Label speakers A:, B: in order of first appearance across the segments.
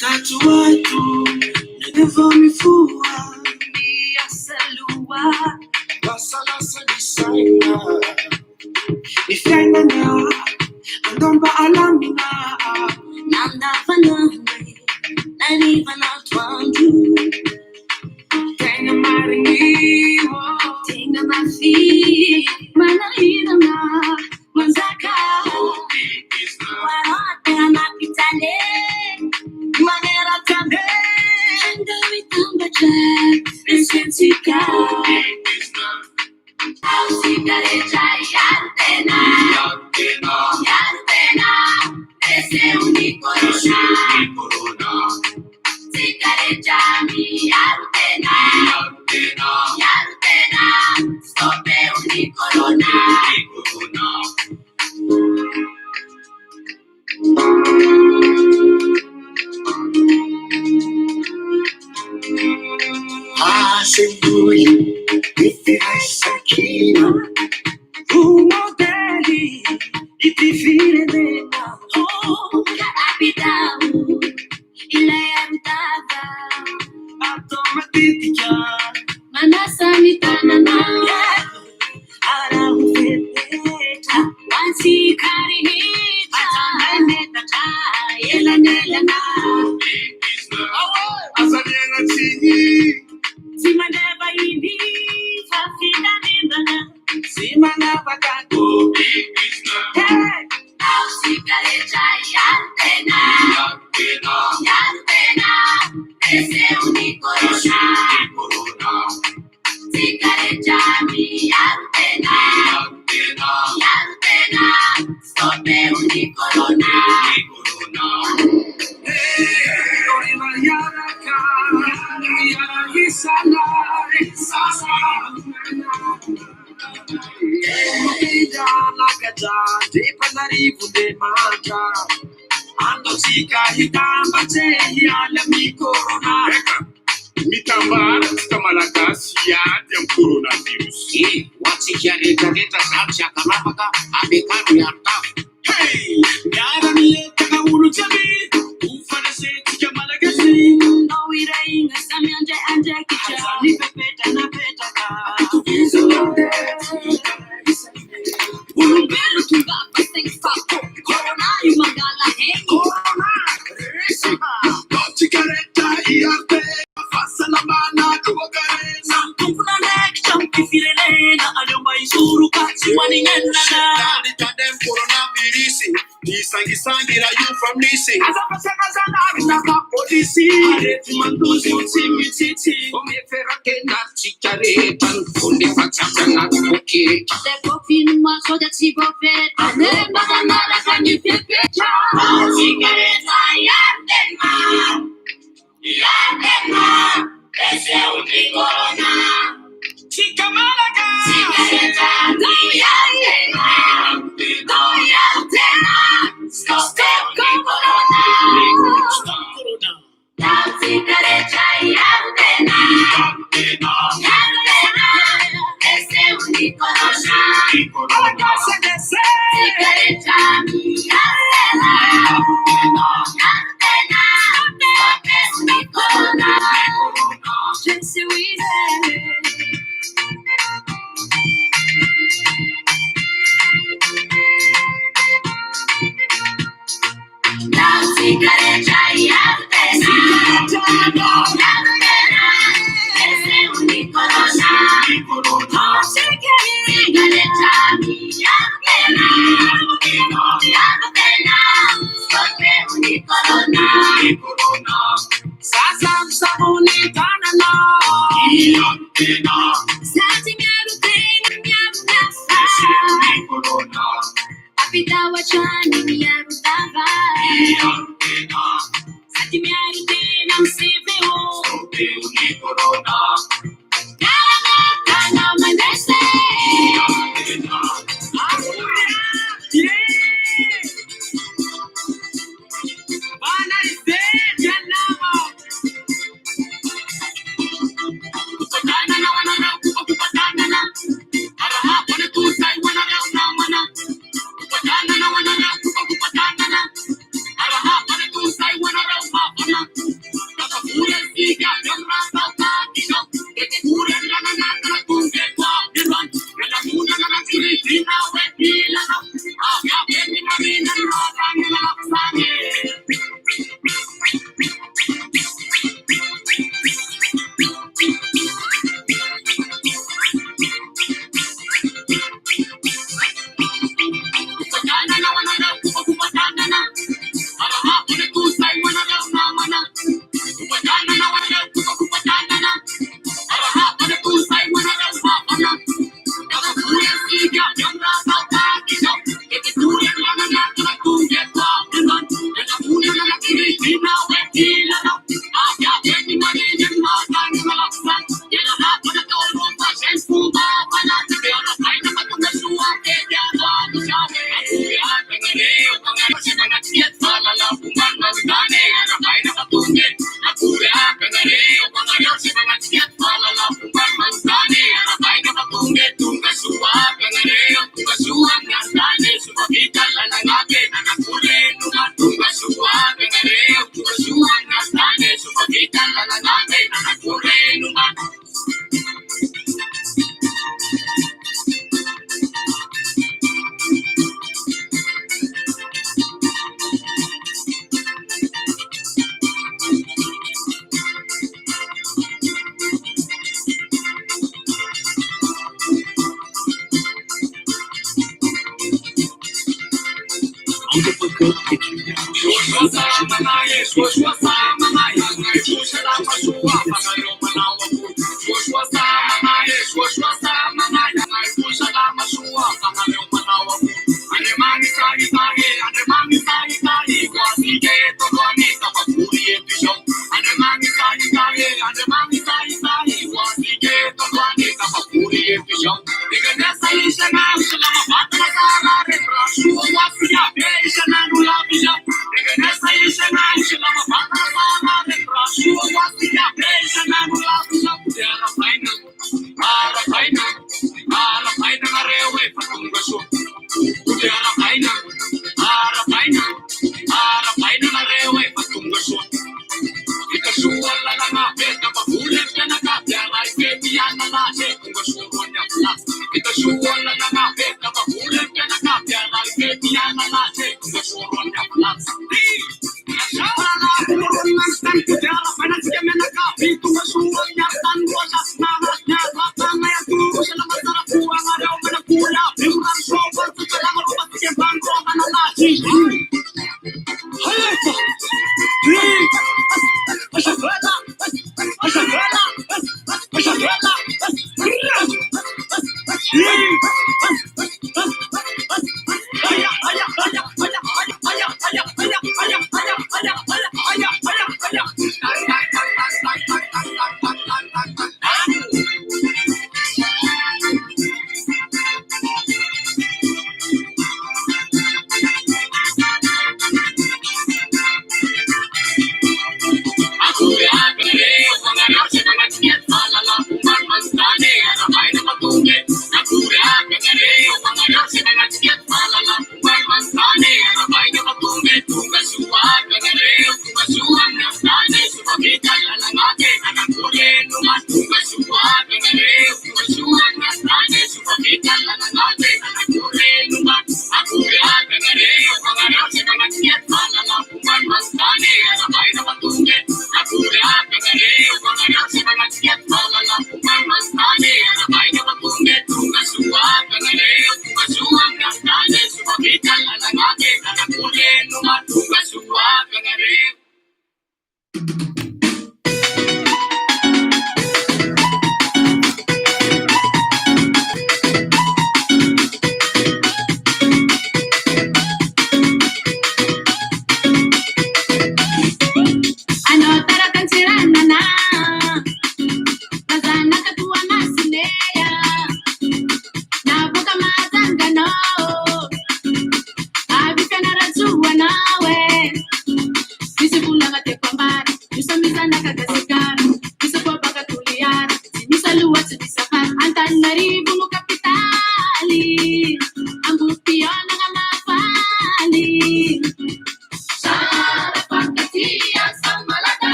A: Tatu watu nilivyomifua niasalua wasalasa nisaina ifenana andomba alamina nandavanane nanivanatwandu tenga maringiwo tenga mafi manahirana manzaka warata napitale manera tande ndami tambacha esentika sigareta yartena ese unico corona sigareta mi yartena stope unico corona Seguri mi firasakina umodeli itifiredena abitamu ilayantava automatica manasamitanana arahufeteta wansikarihita atanenetata yelanelana azaliena chini Simaneva indi, fafina nindana. Simaneva kato, hey. Now sigareta yartena, ese unico corona. Sigareta mi yartena, stope unico corona. Hey, orima yaraka, yaragisana. Mitambara Malagasy ya coronavirus. Watsikiareta satya kanapaka abekano yartafu. Hey, miara mietaka olo jiaby ufanasetika Malagasy. No iraina samy ande kicha nipepeta na petaka. Ulumbelo tumbapa sing fako corona imangala he corona. Watsikiareta yarte fasana mana kuwakare samtuna nek champi firelena alyomba isuru katsi waningenana tandem coronavirus nisangisangira you from nisi azapasana na polisi areti manduzi utimi omefera kenarchi karetan kunde fatana okay the coffin ma soja sigofe ane bagana kanyi pepecha sigareta yartena ese unico corona chica Malaga sigareta yartena stope unico corona la sigareta yartena ese unico corona sigareta yartena corona je suis la sigareta yartena ese unico corona sigareta yartena stope unico corona sasam sabuni tanana yartena sati corona abitawa chani yarutava yartena sati yartena msiveo stope unico corona kana manese yartena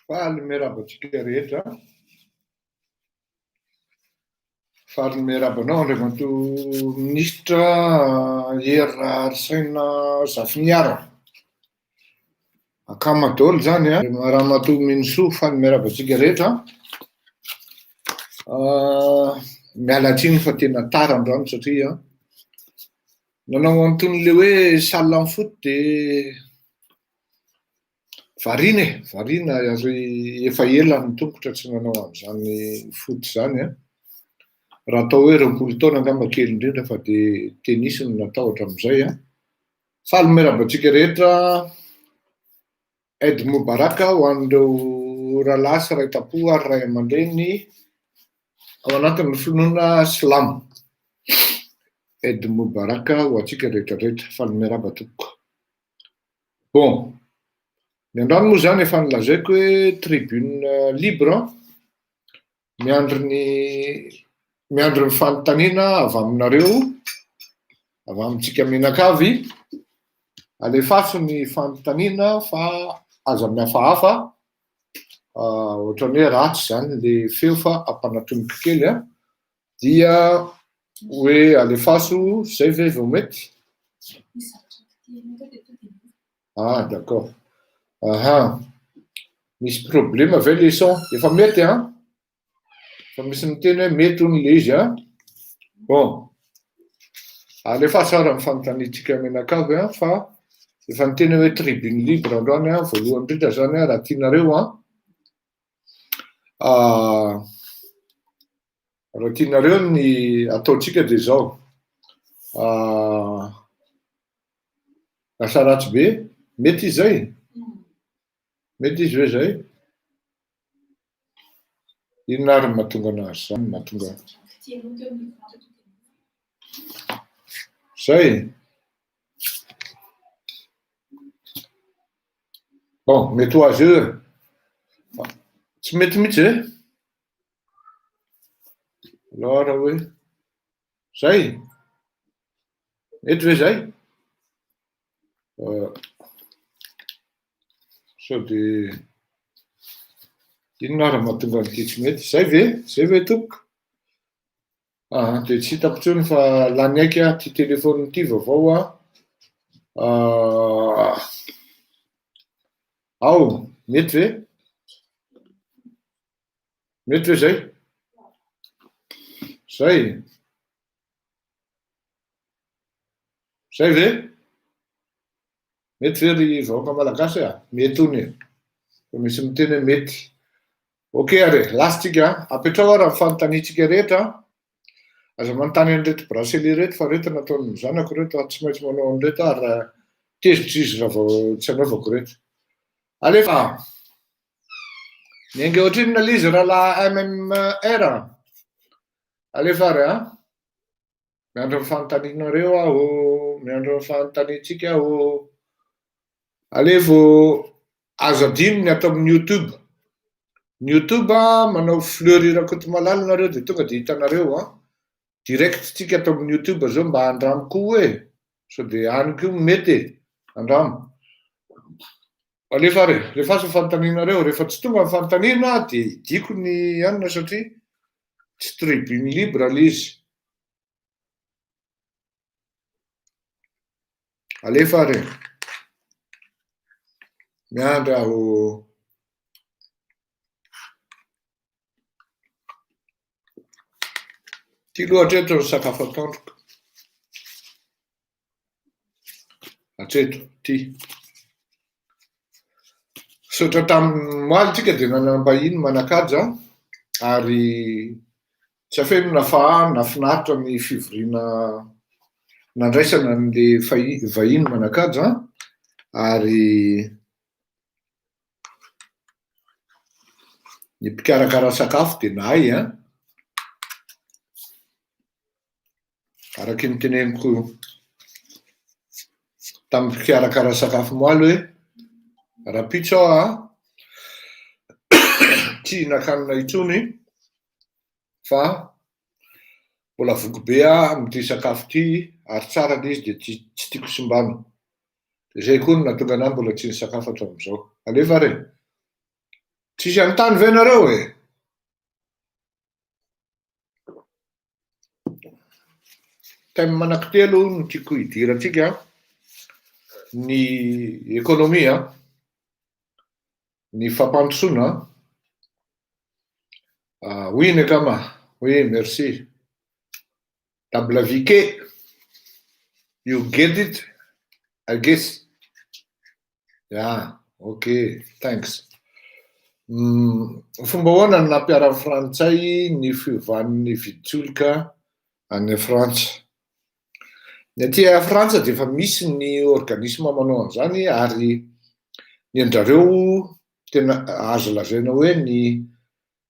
B: Faly miarabantsika rehetra. Faly miarabanao Andriamatoa Ministra Hera Arisaina Zafiniara. Akama daholo zany a. Ramatoa Minisoa faly miarabantsika rehetra. Miala tsiny fa tena tara androany satria nanao anton'le hoe salle en foot de variana ary efa ela ny tongotra tsy nanao an'izany foot zany a. Raha atao hoe 20 taona angamba kely indrindra fa de tenisy no natao hatramin'izay a. Faly miarabantsika rehetra. Aide Mobaraka ho an'ireo rahalahy sy raitapo ary ray aman-dreny ao anatin'ny finoana Silamo. Aide Mobaraka ho antsika rehetrarehetra. Faly miaraba tompoko. Bon, ny androany moa zany efa nilazaiko hoe tribune libre miandry ny fanontaniana avy aminareo, avy amintsika mianakavy. Alefaso ny fanontaniana fa aza mihafahafa ohatran'ny hoe ratsy zany le feo fa ampanatoniko kely a. Dia hoe alefaso zay ve vao mety? D'accord. Misy problème ve le son? Efa mety a? Fa misy miteny hoe mety hono le izy a. Bon. Alefaso ara ny fanontaniantsika mianakavy a fa efa niteny hoe tribune libre androany a, voalohany indrindra zany a raha tianareo a. Raha tianareo ny ataontsika de zao. Lasa ratsy be, mety izy zay? Mety izy hoe zay? Inona ary mahatonga anazy zany, mahatonga zay. Bon, mety ho azy eo. Tsy mety mihitsy e? Lohara hoe zay? Mety ve zay? Sao de inona ary mahatonga an'ity tsy mety? Zay ve? Zay ve tompoko? De tsy hitako intsony fa lany aika ty telefôny ity vaovao a. Ao, mety ve? Mety ve zay? Zay? Zay ve? Mety ve ry vahoaka malagasy a? Mety hony e. Fa misy miteny mety. Ok are, lasitsika apetrao ara ny fanontaniantsika rehetra. Aza manontany an'ireto bracelet reto fa reto nataon'ny zanako reto tsy maintsy manao an'ireto ary tezitra izy raha vao tsy anaovako reto. Alefa niainga ohatrinona lizy rahalahy MMR. Alefa ary a. Miandro ny fanontanianareo aho, miandro ny fanontaniantsika aho. Alevo aza dino ny atao amin'ny YouTube. Ny YouTube manao fleury rakoto malala nareo de tonga de hitanareo a. Direct tsika atao amin'ny YouTube zao mba andramiko hoe so de aniko mety andramo. Alefa ary, rehefa so fanontanianareo, rehefa tsy tonga ny fanontaniana de idiko ny anona satria tsy tribune libre le izy. Alefa ary. Miandry aho. Ty loatra eto ny sakafo atoandroko. Hatreto, ty. Sotra tamin'ny moaly tsika de nanambahiny manakaja ary tsy afeno nafinaritra ny fivoriana nandraisana n'le vahiny manakaja ary ny mpikarakara sakafo de nahay a. Araky ny teneniko tamin'ny mpikarakara sakafo moaly hoe raha pitso aho a tsy nakanina intsony fa mbola voky be amin'ity sakafo ty ary tsara le izy dia tsy tiako simbana. Zay koa no nahatonga anahy mbola tsy nisakafo hatramin'izao. Alefa re. Tsisy anontany ve nareo e? Thème manankitelo no tiako hidirantsika ny économie, ny fampandrosoana. Oui Nekama, oui merci. Tablavike, you get it? I guess. Yeah, okay, thanks. Fomba ahoana no nampiarany frantsay ny fiovan'ny vitsoloka any Frantsa. Ny aty Frantsa dia efa misy ny organisme manao an'izany ary ny andrareo tena azo lazaina hoe ny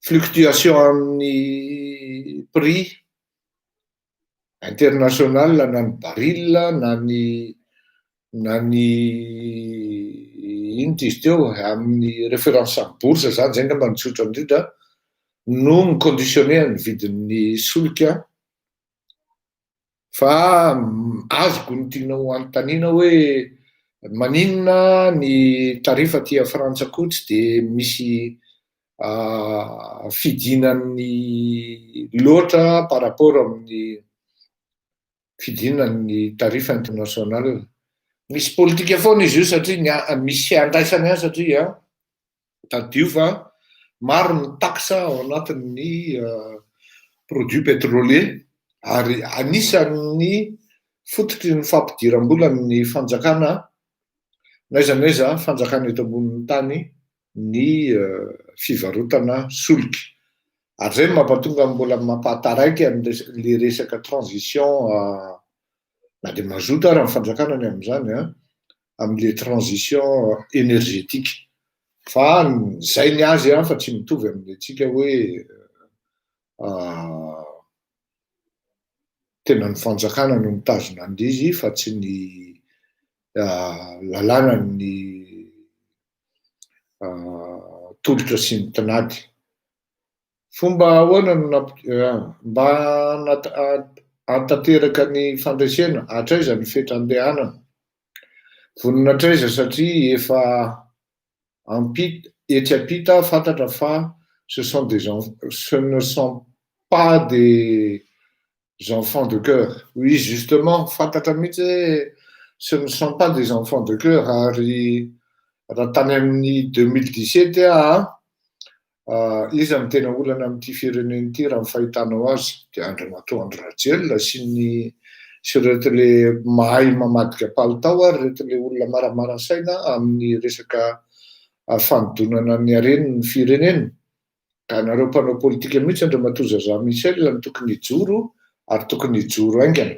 B: fluctuation amin'ny prix international na ny baril na ny ino izy teo amin'ny référence amin'ny bourse zany zay ngamba ny tsotra indrindra no miconditionné ny vidin'ny solika. Fa azoko ny tiana ho anontaniana hoe maninona ny tarifa aty Frantsa koa tsy dia misy fidinan'ny loatra par rapport amin'ny fidinan'ny tarifa international. Misy politika foana izy io satria misy andraisany ihany satria tadio fa maro ny taxa ao anatin'ny produit pétrolier ary anisan'ny fototry ny fampidiram-bola ny fanjakana n'aiza n'aiza fanjakana eto ambonin'ny tany ny fivarotana solika. Ary zay mampatonga mbola mampataraiky le resaka transition na dia mazoto ary amin'ny fanjakana ny amin'izany amin'le transition énergétique. Fa zay ny azy fa tsy mitovy amin'ntsika hoe tena ny fanjakana no mitazona an'izy fa tsy ny lalàna ny tolotra sy ny tinady. Fomba ahoana mba hanatanteraka ny fandraisana hatraiza ny fetrandehanana. Vonona hatraiza satria efa etsy ampita fantatra fa ce ne sont pas des enfants de cœur. Oui, justement, fantatra mihitsy hoe ce ne sont pas des enfants de cœur ary raha tany amin'ny 2017 izy amin'ny tena olana amin'ity fireneny ity raha ny fahitanao azy dia Andriamatoa Rajoelina sy reto le mahay mamadika palitao ary reto le olona maramara-saina amin'ny resaka fanodonana ny hareniny ny firenena. Ka nareo mpanao politika mihitsy Andriamatoa Zaza Michel no tokony hijoro ary tokony hijoro aingana.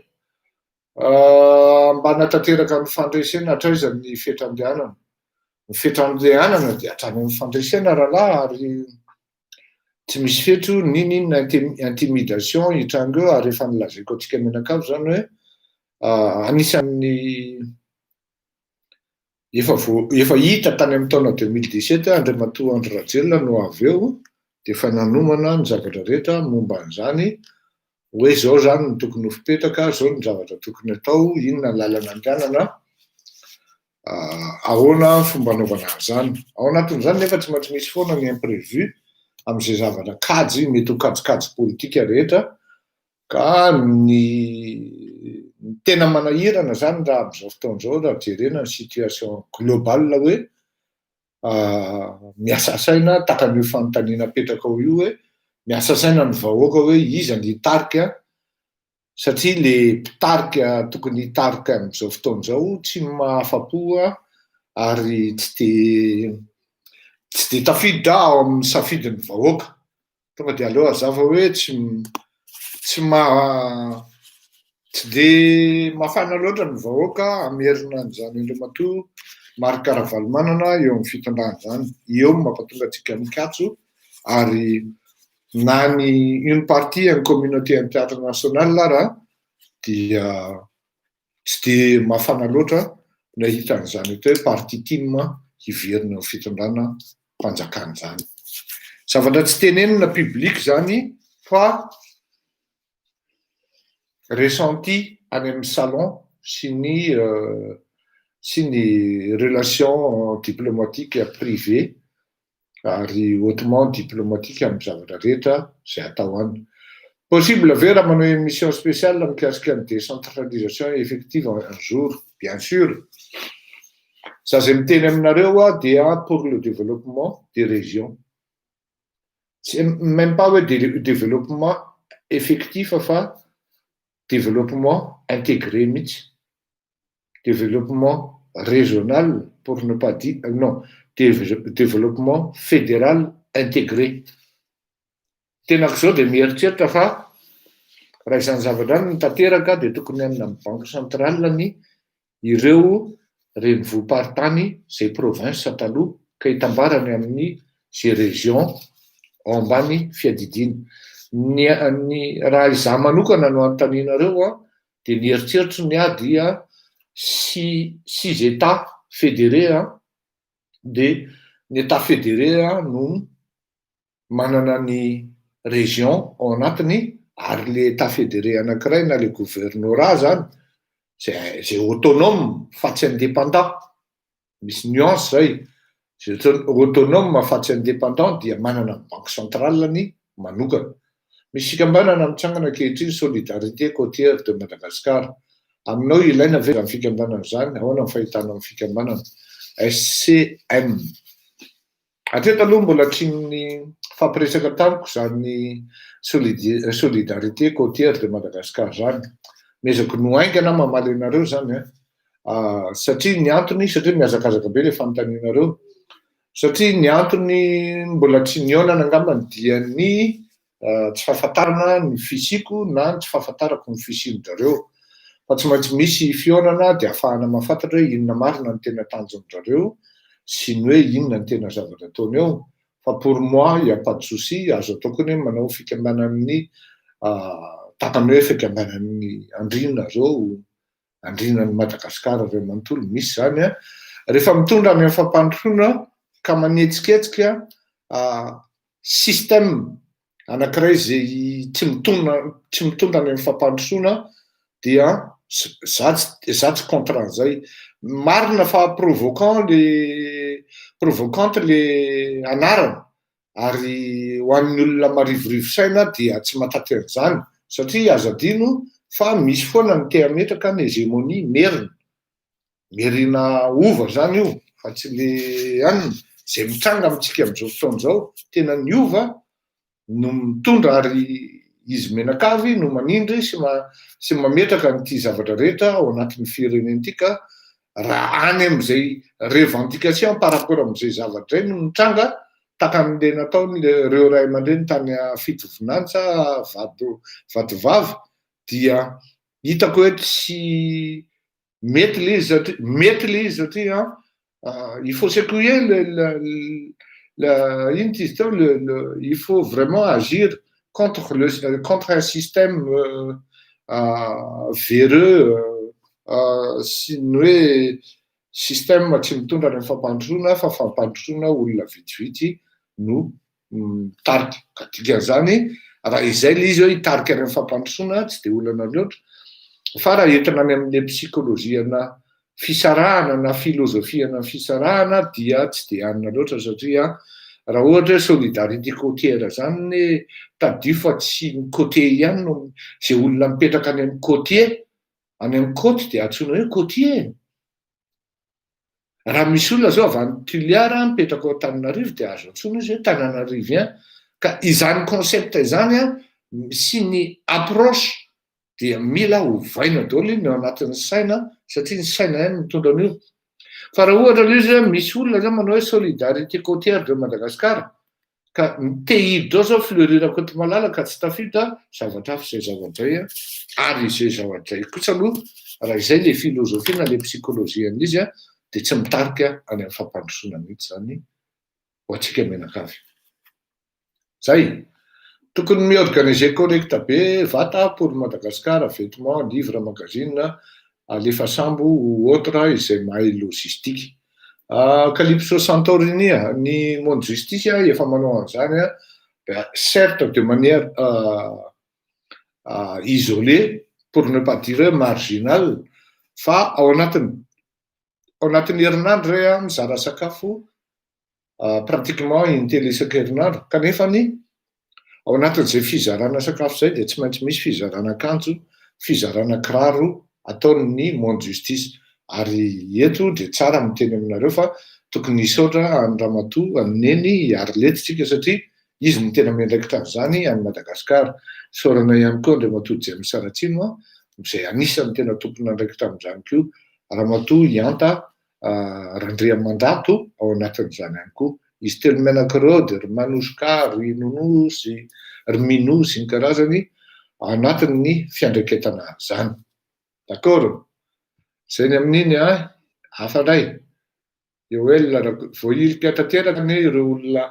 B: Mba hanatanteraka ny fandraisana hatraiza ny fetrandehanana. Ny fetrandehanana dia hatrany amin'ny fandraisana rahalahy ary tsy misy fetro ninona intimidation hitranga eo ary efa nilazaiko antsika menakavy zany hoe anisan'ny efa hita tany amin'ny taona 2017 Andriamatoa Rajoelina no avy eo dia efa nanomana ny zavatra rehetra momba an'izany hoe zao zany ny tokony ho fipetaka, zao ny zavatra tokony atao, inona ny lalana andehanana, ahoana fomba anaovana an'izany. Ao anatin'izany nefa tsy maintsy misy foana ny imprévu amin'izay zavatra kajy mety ho kajikajy politika rehetra ka ny tena manahirana zany raha amin'izao fotoan'izao raha jerena ny situation globale hoe miasa saina takan'io fanontaniana petraka ao io hoe miasa saina ny vahoaka hoe iza ny hitarika satria le mpitarika tokony hitarika amin'izao fotoan'izao tsy mahafa-po ary tsy dia tafiditra ao amin'ny safidin'ny vahoaka. Tonga dia aleo hazava hoe tsy dia mafana loatra ny vahoaka amerina an'izany Andriamatoa Marc Ravalomanana eo amin'ny fitondrana izany. Eo no mampatonga antsika mikatso ary na ny une partie ny communauté internationale raha dia tsy dia mafana loatra nahita an'izany hoe parti team hiverina amin'ny fitondrana mpanjakana izany. Zavatra tsy tenenina public zany fa ressenti any amin'ny salon sy ny relation diplomatique privé ary hautement diplomatique amin'ny zavatra rehetra zay atao any. Possible ve raha manao émission spéciale mikasika ny décentralisation effective un jour? Bien sûr. Ça zay miteny aminareo dia pour le développement des régions. C'est même pas développement effectif fa développement intégré mihitsy. Développement régional pour ne pas dire non, développement fédéral intégré. Tenako zao dia mieritreritra fa raha izany zavatra ny tanteraka dia tokony amin'ny banque centrale ny ireo renivohim-paritany zay province taloha ka hitambarany amin'ny zay région ao ambany fiadidiana. Ny raha izaho manokana no anontanianareo dia ny eritreritry ny dia six états fédérés dia ny état fédéré no manana ny région ao anatiny ary le état fédéré anankiray na le gouvernorat zany zay autonome fa tsy indépendant. Misy nuance zay. Autonome fa tsy indépendant dia manana banque centrale ny manokana. Misy fikambanana mitsangana ankehitriny solidarité côtière de Madagascar. Aminao ilaina ve amin'ny fikambanana zany? Ahoana ny fahitana amin'ny fikambanana SCM? Hatreto aloha mbola tsy ny fampiresaka tamiko zany solidarité côtière de Madagascar zany. Mezako noaingana mamaly anareo zany satria ny antony satria miazakazaka be le fanontanianareo. Satria ny antony mbola tsy nionana angambany dia ny tsy fahafantarana ny fisiko na tsy fahafantarako ny fisian-jareo. Fa tsy maintsy misy fionana dia ahafahana mahafantatra hoe inona marina ny tena tanjon'jareo sy ny hoe inona ny tena zavatra ataony eo. Fa pour moi, il n'y a pas de souci, azo ataoko ny manao fikambanan'ny takany hoe fikambanan'ny andrinana zao, andrinan'ny Madagasikara iray manontolo, misy zany rehefa mitondra any amin'ny fampandrosoana ka manetsiketsika système anankiray zay tsy mitondra any amin'ny fampandrosoana dia za tsy contre an'izay. Marina fa provocante le anarana ary ho an'ny olona marivorivo saina dia tsy mataty an'izany satria azo adino fa misy foana ny te hametraka ny hégémonie merina ova zany io fa tsy le anina zay mitranga amintsika amin'izao fotoana izao tena ny ova no mitondra ary izy menakavy no manindry sy mametraka nyity zavatra rehetra ao anatin'ny firenen'ity ka raha any amin'izay revendication par rapport amin'izay zavatra izay no mitranga takan'le nataon'ireo ray aman-dreny tany fitovinansa vadivavy dia hitako hoe tsy mety le izy satria il faut secouer il faut vraiment agir contre un système véreux sy ny hoe système tsy mitondra ny fampandrosoana fa fampandrosoana olona vitsivitsy no mitarika. Ka dikan'izany raha izay le izy hoe hitarika ny fampandrosoana tsy dia olana loatra fa raha entina any amin'ny psykoloziana fisarahana na filozofiana fisarahana dia tsy dia anina loatra satria raha ohatra hoe solidarité côtière zany ny tadio fa tsy ny côté ihany no zay olona mipetraka any amin'ny côtier any amin'ny côte dia antsoina hoe côtier. Raha misy olona zao avy any Toliara mipetraka ao Antananarivo dia azo antsoina izy hoe Tananarivo ka izany concept izany sy ny approche dia mila ovaina daholo iny ao anatin'ny saina satria ny saina ihany mitondra an'io. Fa raha ohatra izy misy olona zao manao hoe solidarité côtière de Madagascar ka te-hiditra ao zao fleurirako eto malalaka tsy tafita zavatra hafa izay zavatra izay ary izay zavatra izay kosa aloha raha izay le filozofia na le psykôlôzia an'izy dia tsy mitarika any amin'ny fampandrosoana mihitsy zany ho antsika menakavy. Zay tokony miorganiser correcta be vata pour Madagascar, vêtements, livres, magazine, alefa sambo ou autre izay mahay logistique. Calypso Santorini, ny monde justice efa manao an'izany certes de manière isolée pour ne pas dire marginal, fa ao anatin'ny herinandro ray mizara sakafo pratiquement intelo isan-kerinandro kanefany ao anatin'izay fizarana sakafo zay dia tsy maintsy misy fizarana akanjo, fizarana kiraro ataon'ny monde justice. Ary eto dia tsara miteny aminareo fa tokony hisaotra any Ramatoa aneny Arletitsika satria izy ny tena miandraikitra an'izany any Madagasikara. Saorana ihany koa Andriamatoa James Saratsino izay anisan'ny tena tokony andraikitra amin'izany koa Ramatoa Ianta Randriamandrato ao anatin'izany ihany koa. Izy telo menakireo dia ry Manouska, ry Nonosy, ry Minosy ny karazany anatin'ny fiandraiketana izany. D'accord? Zay ny amin'iny hafa indray. Eo voailika tanteraka anie ireo olona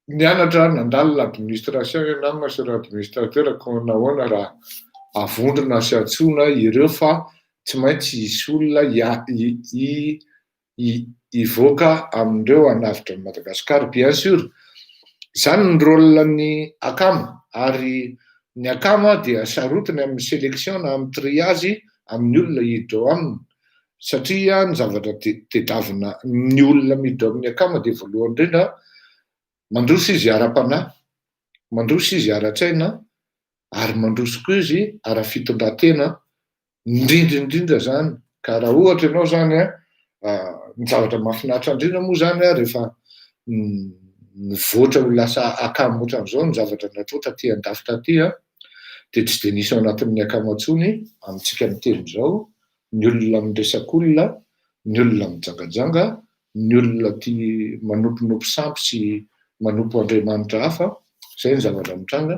B: nianatra nandalo l'administration namana sy ireo administrateur ko nahoana raha avondrona sy atsona ireo fa tsy maintsy hisy olona hivoaka amindreo hanavitra ny Madagasikara. Bien sûr, izany ny rôlen'ny akama ary ny akama dia sarotiny amin'ny sélection na amin'ny triage amin'ny olona hiditra ao aminy satria ny zavatra tedavina ny olona miditra amin'ny akama dia voalohany indrindra mandroso izy ara-panahy, mandroso izy ara-tsaina ary mandroso koa izy ara-fitondran-tena indrindra zany. Ka raha ohatra ianao zany ny zavatra mahafinaritra indrindra moa zany rehefa nivoatra ho lasa akama ohatran'izao ny zavatra natao taty andafy taty dia tsy dia nisy ao anatin'ny akama intsony amintsika miteny izao ny olona miresak'olona, ny olona mijangajanga, ny olona tia manomponompo sampy sy manompo andriamanitra hafa, izay ny zavatra mitranga.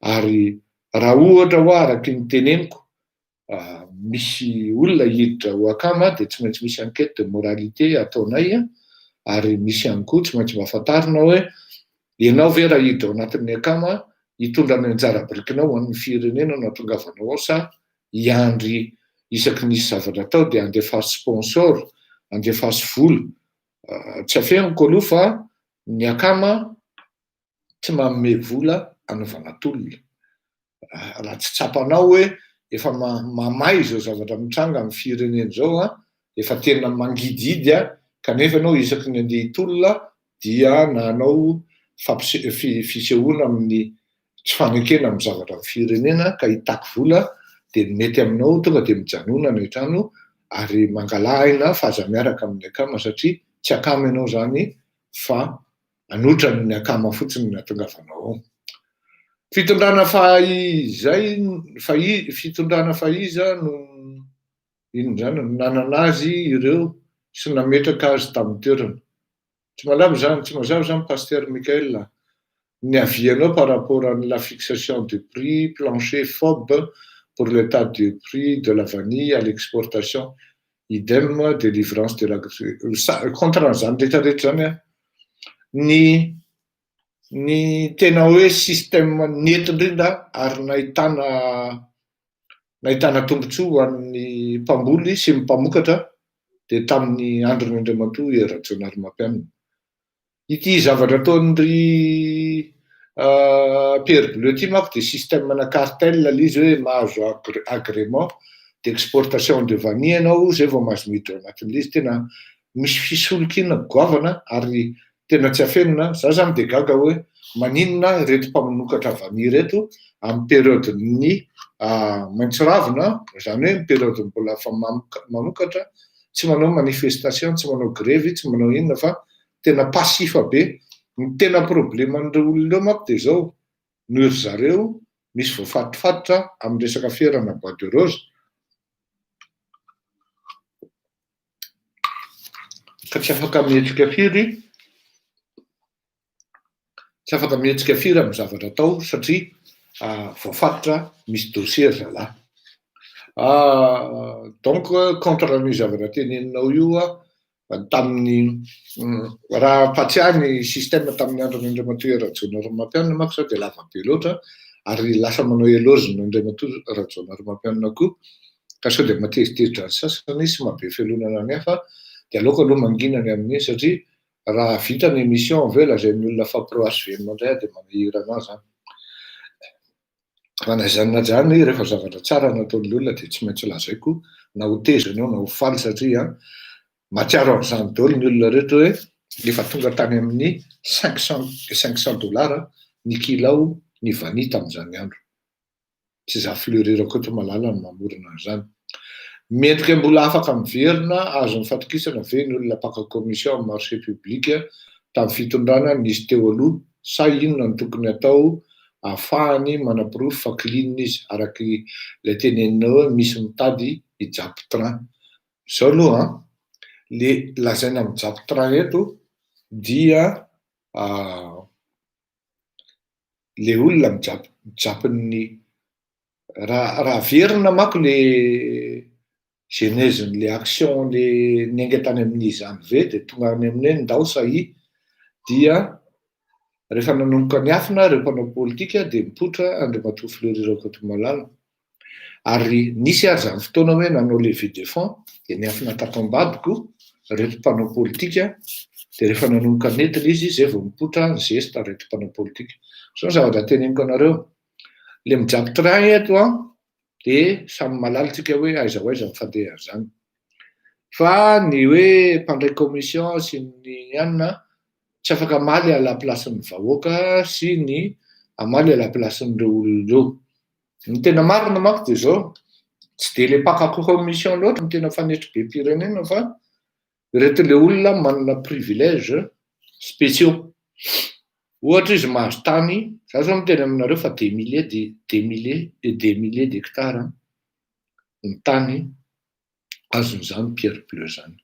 B: Ary raha ohatra ho araky ny teneniko misy olona hiditra ho akama dia tsy maintsy misy enquête de moralité ataonay ary misy ihany koa tsy maintsy mahafantarina hoe ianao ve raha hiditra ao anatin'ny akama hitondra ny anjara birikinao ho an'ny firenena no hatongavanao ao sa hiandry isaky nisy zavatra atao dia andefasy sponsor, andefasy vola. Tsy afeniko aloha fa ny akama tsy manome vola anaovana tolona. Raha tsy tsapanao hoe efa mamay izao zavatra mitranga amin'ny firenena izao efa tena mangididy kanefa ianao isaky ny andeha hitolona dia nanao fisehoana amin'ny tsy fanekena amin'ny zavatra amin'ny firenena ka hitaky vola dia mety aminao tonga dia mijanona ny trano ary mangala aina fa aza miaraka amin'ny akama satria tsy akama ianao zany fa anotra ny akama fotsiny ny hatongavanao ao. Fitondrana fitondrana faiza no inona zany no nananazy ireo sy nametraka azy tamin'ny toerana. Tsy malama zany, tsy mazava zany pasteur Michael ny avianao par rapport à la fixation du prix plancher FOB pour l'état du prix de la vanille à l'exportation, idem délivrance de la contre an'izany rehetrarehetra zany ny tena hoe système nety indrindra ary nahitana tombontsoa ho an'ny mpamboly sy ny mpamokatra dia tamin'ny andron'ny Andriamatoa Rajaonarimampianina. Ity zavatra ataon'ry Pierre Bleu ity manko dia système na cartel izy hoe mahazo agrément d'exportation de vanille ianao zay vao mahazo miditra anatin'ilay izy. Tena misy fisolokina goavana ary tena tsy afenina. Za zany dia gaga hoe maninona reto mpamonokatra vanille reto amin'ny période-ny maitso ravina, izany hoe ny période mbola efa mamokatra, tsy manao manifestation, tsy manao grevy, tsy manao inona fa tena pasifa be. Ny tena probleman'ireo olona manko dia izao, noho ry zareo misy voafatofatotra amin'ny resaka ferana bois de rose ka tsy afaka mihetsika firy amin'ny zavatra atao satria voafatotra misy dossier ry zalahy. Donc contre ny zavatra teneninao io tamin'ny raha fatsiahany système tamin'ny andron'ny Andriamatoa Rajaonarimampianina manko sao dia lava be loatra ary lasa manao éloge ny Andriamatoa Rajaonarimampianina koa ka sao dia matezitezitra ny sasany sy mahabe felonana ny hafa dia aleoko aloha manginany amin'iny satria raha vita ny émission aveo lazain'ny olona fa pro HVM indray dia manahirana azy. Fanazanina zany rehefa zavatra tsara nataon'ny olona dia tsy maintsy lazaiko na ho tezana eo na ho faly satria matsiaro amin'izany daholo ny olona rehetra hoe efa tonga tany amin'ny 500 $ ny kilao ny vanille tamin'izany andro. Tsy za Fleury Rakotomalala no mamorona an'izany. Mendrika mbola afaka miverina azo mifatokisana ve ny olona mpaka commission amin'ny marché public tamin'ny fitondrana nisy teo aloha sa inona no tokony atao ahafahany manapirofo fa clean izy araky ilay tenenina hoe misy mitady hijapy train. Izao aloha le lazaina mijapy train eto dia le olona mijapy ny raha verina manko le genèse le action le niainga tany amin'izany ve dia tonga any aminay ndao sahy dia rehefa nanomboka niafina ireo mpanao politika dia mipoitra Andriamatoa Fleury Rakotomalala. Ary nisy ary zany fotoana hoe nanao levée de fonds dia niafina tato ambadiko reto mpanao politika dia rehefa nanomboka nentina izy zay vao mipoitra ny zesta reto mpanao politika. So ny zavatra teneniko anareo le mijapy train eto dia samy malalitsika hoe aiza ho aiza mifandeha zany. Fa ny hoe mpandray commission sy ny anona tsy afaka amaly à la place-n'ny vahoaka sy ny amaly à la place-n'ireo olona ireo. Ny tena marina manko dia zao tsy dia le mpaka commission loatra ny tena fanetry be pirenena fa reto le olona manana privilège spéciaux. Ohatra izy mahazo tany, za zao miteny aminareo fa des milliers d'hectares ny tany azon'izany Pierre Bleu zany.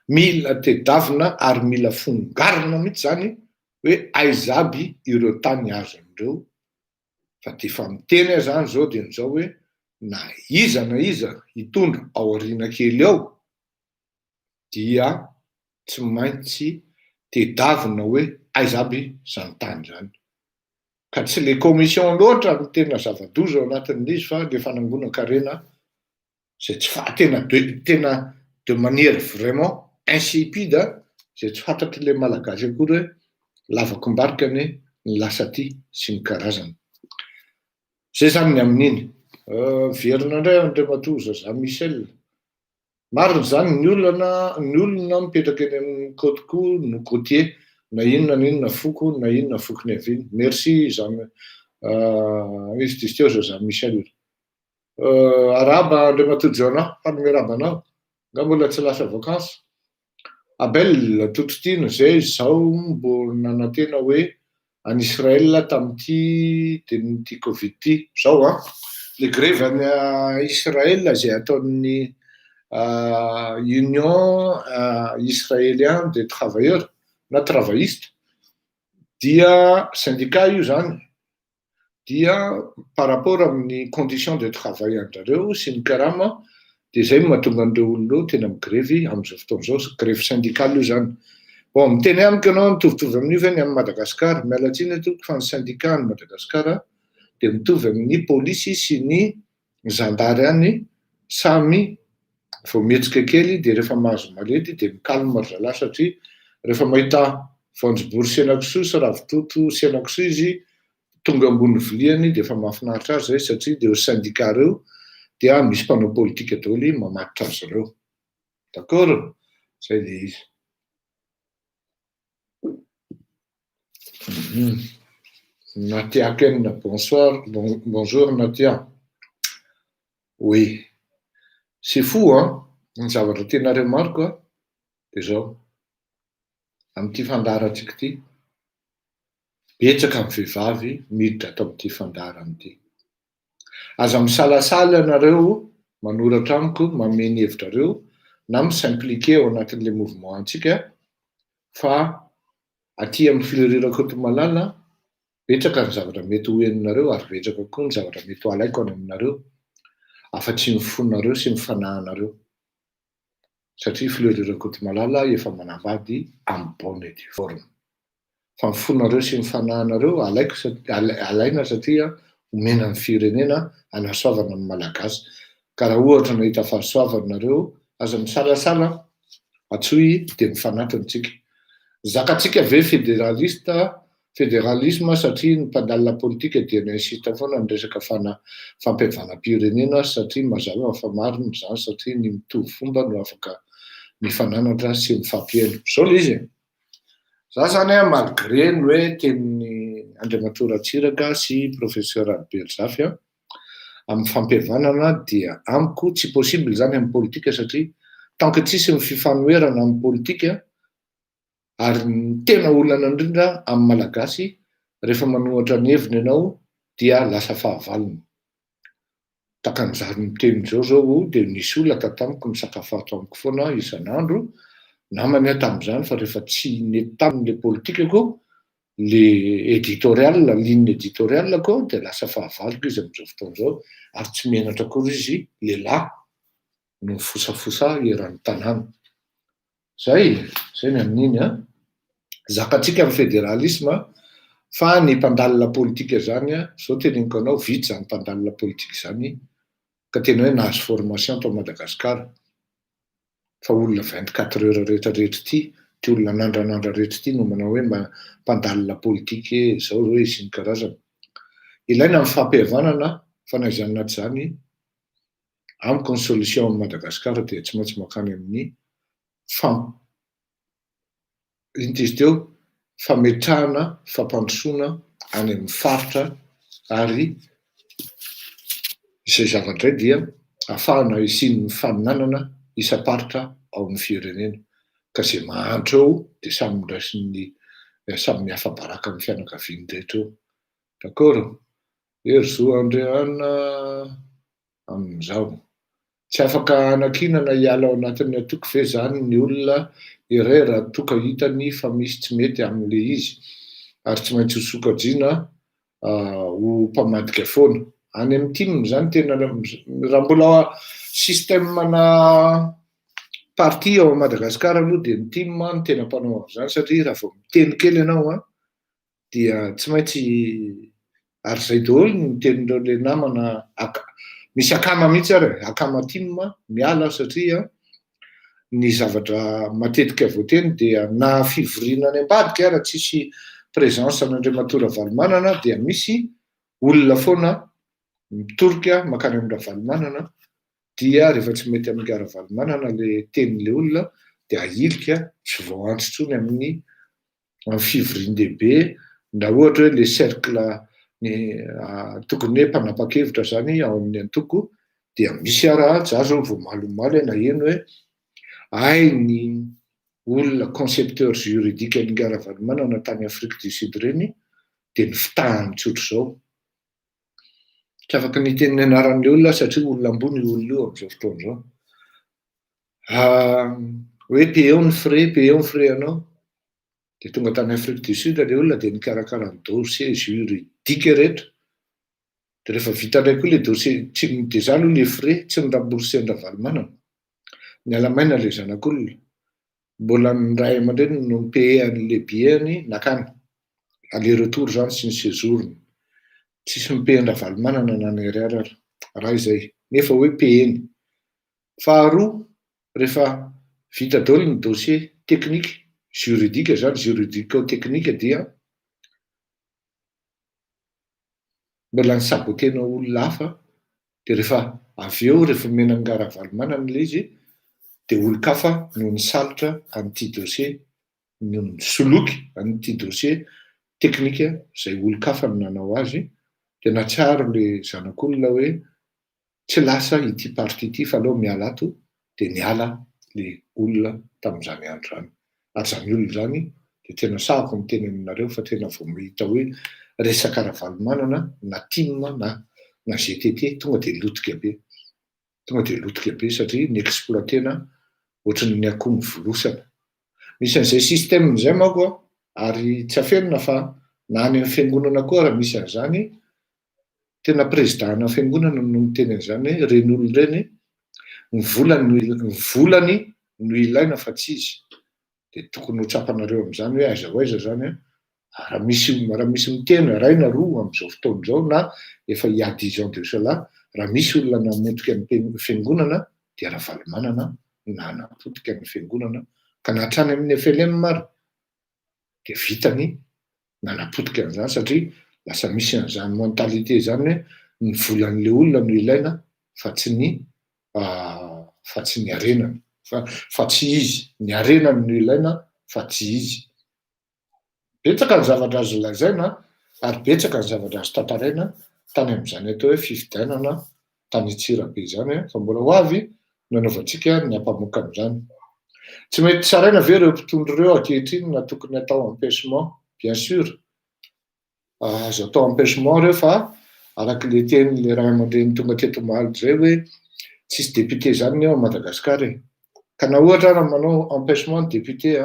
B: Mila tedavina ary mila fongarina mihitsy zany hoe aiza aby ireo tany azon'ireo fa dia efa miteny zany zao dia nizao hoe na iza hitondra ao aoriana kely ao dia tsy maintsy tedavina hoe aiza aby zany tany zany. Ka tsy le commission loatra no tena zava-doza ao anatin'izy fa le fanangonan-karena zay tsy tena de manière vraiment insipide zay tsy fantatry le malagasy akory hoe lavakombarikany ny lasaty sy ny karazany. Zay zany ny amin'iny. Verina indray Andriamatoa Zaza Michel. Marina zany ny olona mipetraka eny amin'ny côte no côtier na inona foko na inona fokony aviny. Merci izy diso teo Zaza Michel. Araba Andriamatoa Jona fanome anao nga mbola tsy lasa vakansy. Abel Tototina zay zao mbo nanantena hoe any Israel tamin'ity Covid ity zao le grève any Israel zay ataon'ny Union Israélien des Travailleurs na travailliste dia syndicat io zany dia par rapport amin'ny condition de travail andrareo sy ny karama dia zay mahatonga an'ireo olona tena migrevy amin'izao fotoana zao grève syndicale io zany. Bon miteny amiko ianao mitovitovy amin'io ve ny amin'ny Madagasikara? Mialatsiny atoko fa ny syndicat ny Madagasikara dia mitovy amin'ny polisy sy ny zandary any samy vao mihetsika kely dia rehefa mahazo maledy dia mikalma ry zalahy satria rehefa mahita voanjobory sy henan-kisoa sy ravitoto sy henan-kisoa izy tonga ambony viliany dia efa mahafinaritra azy zay satria dia syndicat reo dia misy mpanao politika daholo mamatotra azy ireo. D'accord? Zay le izy. Natia Ken, bonjour Natia. Oui, c'est fou ny zavatra tena remariko dia zao amin'ity fandarantsika ity betsaka amin'ny vehivavy miditra ato amin'ity fandarana ity. Aza misalasala ianareo manoratra amiko mameny hevitrareo na s'impliquer ao anatin'le mouvement antsika fa aty amin'ny Fleury Rakotomalala betsaka ny zavatra mety ho henonareo ary betsaka koa ny zavatra mety ho alaiko any aminareo afa-tsy mifonareo sy mifanahinareo satria Fleury Rakotomalala efa manavady amin'ny bonne et due forme. Fa mifonareo sy mifanahinareo alaina satria omena ny firenena anasoavana ny malagasy. Ka raha ohatra nahita fahasoavanareo aza misalasala atsoy dia mifanatona tsika. Zakatsika ve fédéraliste federalisme satria ny mpandalina politika dia n'insista foana ny resaka fampihavanam-pirenena satria mazava fa marina zany satria ny mitovy fomba no afaka mifananatra sy mifampihaino. Zao le izy. Za zany malgré ny hoe tenin'ny Andriamatora Ratsiraka sy professeur Belzafy amin'ny fampihavanana dia amiko tsy possible zany amin'ny politika satria tant que tsisy ny fifanoherana amin'ny politika ary ny tena olana indrindra amin'ny malagasy rehefa manohatra ny heviny ianao dia lasa fahavalony. Takan'izany miteny zao dia nisy olona tatamiko misakafo ato amiko foana isan'andro namany tamin'izany fa rehefa tsy nety tamin'le politikako le éditorial, ligne éditoriale ko dia lasa fahavaloko izy amin'izao fotoana zao ary tsy menatra akory izy lehilahy no fosafosa eran'ny tanàna. Zay ny amin'iny zakatsika amin'ny federalisme fa ny mpandalina politika zany zao teneniko anao vitsy zany mpandalina politika zany ka tena hoe nahazo formation tao Madagasikara fa olona 24 heures rehetrarehetra ty olona nandranandra rehetra ty no manao hoe mpandalina politika zao hoe izy ny karazana. Ilaina amin'ny fampihavanana fa naizany anaty zany amiko ny solution amin'ny Madagasikara dia tsy maintsy makany amin'ny fametrahana fampandrosoana any amin'ny faritra ary izay zavatra dia ahafahana isian'ny faninanana isam-paritra ao amin'ny firenena ka izay mahantra eo dia samy mindraisin'ny samy mihafa baraka amin'ny fianakaviany rehetra eo. D'accord? Ery zo Andriana amin'izao. Tsy afaka anakinana hiala ao anatin'ny atoky ve zany ny olona iray raha toka hitany fa misy tsy mety amin'le izy ary tsy maintsy ho sokajiana ho mpamadika foana. Any amin'ny team zany tena raha mbola système-na parti ao Madagasikara aloha dia ny team no tena mpanao an'izany satria raha vao miteny kely ianao dia tsy maintsy ary zay daholo ny mitenindreo le namana misy akama mihitsy ary akama team miala satria ny zavatra matetika voateny dia na fivoriana any ambadika raha tsisy présence an'Andriamatora Valomanana dia misy olona foana mitorika makany amin'ny Ravalomanana dia rehefa tsy mety amin'ny Ravalomanana le tenin'le olona dia ahilika tsy vao antsontsony amin'ny fivorian-dehibe na ohatra hoe le cercle tokony hoe mpanapa-kevitra zany ao amin'ny antoko dia misy ara za zao vao malomalo na eno hoe ay ny olona concepteur juridique ny Ravalomanana tany Afrique du Sud reny dia ny fitahany tsotra zao. Tsy afaka ny teny anaran'le olona satria olona ambony olona io amin'izao fotoana izao. Hoe payons ny frais anao dia tonga tany Afrique du Sud le olona dia nikarakara ny dossier juridique rehetra dia rehefa vita indray koa le dossier tsy dia zany le frais tsy ny Ravalomanana. Ny alamaina le zanak'olona mbola ny ray aman-dreny no mipaye an'le billet-ny nakany aller retour zany sy ny séjourny tsisy mipaye ny Ravalomanana na ny RR raha izay nefa hoe paye-ny. Faharoa rehefa vita daholo ny dossier technique juridique zany juridico-technique dia mbola ny sabotena olona hafa dia rehefa avy eo rehefa mena ny Ravalomanana le izy dia olon-kafa no nisalotra an'ity dossier no nisoloky an'ity dossier technique izay olon-kafa no nanao azy dia natsiaro le zanak'olona hoe tsy lasa ity parti ity fa aleo miala ato dia niala le olona tamin'izany andro zany. Ary zany olona zany dia tena sahako miteny aminareo fa tena vao mahita hoe resaka Ravalomanana na team na GTT tonga dia lotika be satria niexploitena ohatran'ny ny akoho mivolosana. Misy an'izay système izay manko ary tsy afenina fa na any amin'ny fiangonana koa raha misy an'izany tena président-na fiangonana no miteny an'izany hoe reny olona ireny ny volany no ilaina fa tsy izy dia tokony ho tsapanareo amin'izany hoe aiza ho aiza zany raha misy miteny ray na roa amin'izao fotoana izao na efa il y a 10 ans de cela raha misy olona namotika ny fiangonana dia Ravalomanana na napotika ny fiangonana ka nahatrany amin'ny FLM maro dia vitany nanapotika an'izany satria lasa misy an'izany mentalité zany hoe ny volan'le olona no ilaina fa tsy ny arenany fa tsy izy, ny arenany no ilaina fa tsy izy. Betsaka ny zavatra azo lazaina ary betsaka ny zavatra azo tantaraina tany amin'izany atao hoe fifidianana tany Antsirabe zany fa mbola ho avy nanaovantsika ny hampamoaka amin'izany. Tsy mety tsaraina ve ireo mpitondro ireo ankehitriny na tokony atao empêchement? Bien sûr, azo atao empêchement ireo fa arak'le tenin'le ray aman-dreny tonga teto Mahalitra zay hoe tsisy député zany ao Madagasikara e. Ka na ohatra raha manao empêchement ny député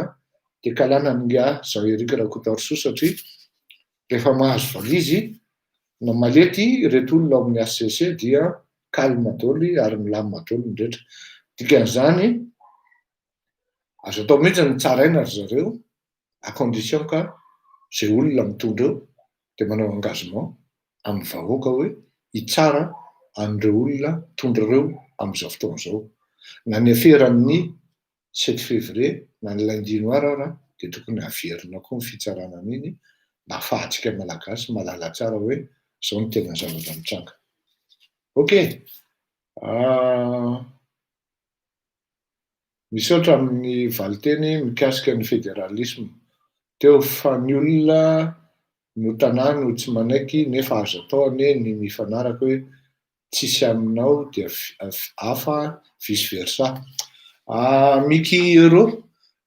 B: dia kalana nga zao Eric Rakotarosoa satria rehefa mahazo valizy na malety ireto olona ao amin'ny HCC dia calme daholo ary milamina daholo ny rehetra. Dikan'izany azo atao mihitsy ny tsaraina ry zareo à condition ka zay olona mitondra eo dia manao engagement amin'ny vahoaka hoe hitsara an'ireo olona tondra ireo amin'izao fotoana izao. Na ny aferan'ny 7 février na ny lundi noir ara dia tokony averina koa ny fitsarana an'iny mba ahafahantsika malagasy malala tsara hoe zao ny tena zavatra mitranga. Ok, misaotra amin'ny valiteny mikasika ny fédéralisme. Teo fa ny olona no tanàna no tsy manaiky nefa azo atao anie ny mifanaraka hoe tsisy aminao dia hafa vice versa. Miki Euro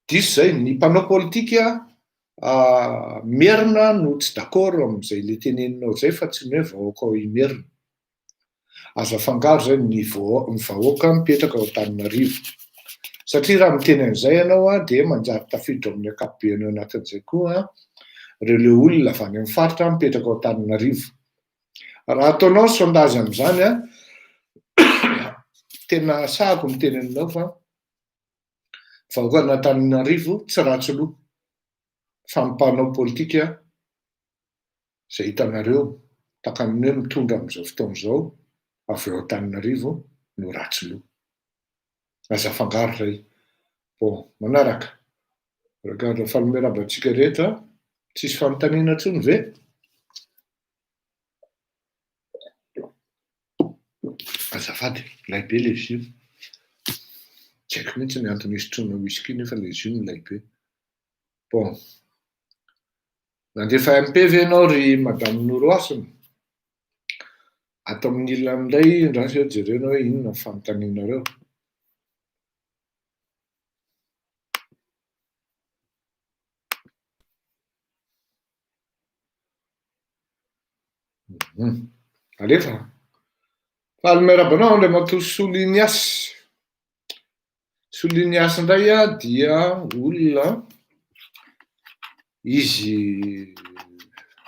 B: diso zay ny mpanao politika merina no tsy d'accord amin'izay le teneninao zay fa tsy ny hoe vahoaka ao imerina. Azo afangaro zay ny vahoaka mipetraka ao Antananarivo. Satria raha miteny an'izay ianao dia manjary tafiditra amin'ny ankapobeny ao anatin'izay koa ireo le olona avy any amin'ny faritra mipetraka ao Antananarivo. Raha ataonao sondage amin'izany tena sahako ny teneninao fa vahoaka an'Antananarivo tsy ratsy loha fa mpanao politika zay hitanareo takan'ny hoe mitondra amin'izao fotoana izao avy ao Antananarivo no ratsy loha. Aza afangaro zay. Bon, manaraka raha falomerabantsika rehetra tsisy fanontaniana intsony ve? Azafady, laibe le jus. Tsy haiko mihitsy ny antony isotroana whisky nefa le jus no laibe. Bon, nandefa MP ve ianao ry Madame Noroasina? Ato amin'ny ilona amin'ilay ndraso eo jerenao hoe inona ny fanontanianareo. Alefa falomerabanao ilay matoa Soliniasy. Soliniasy indray dia olona izy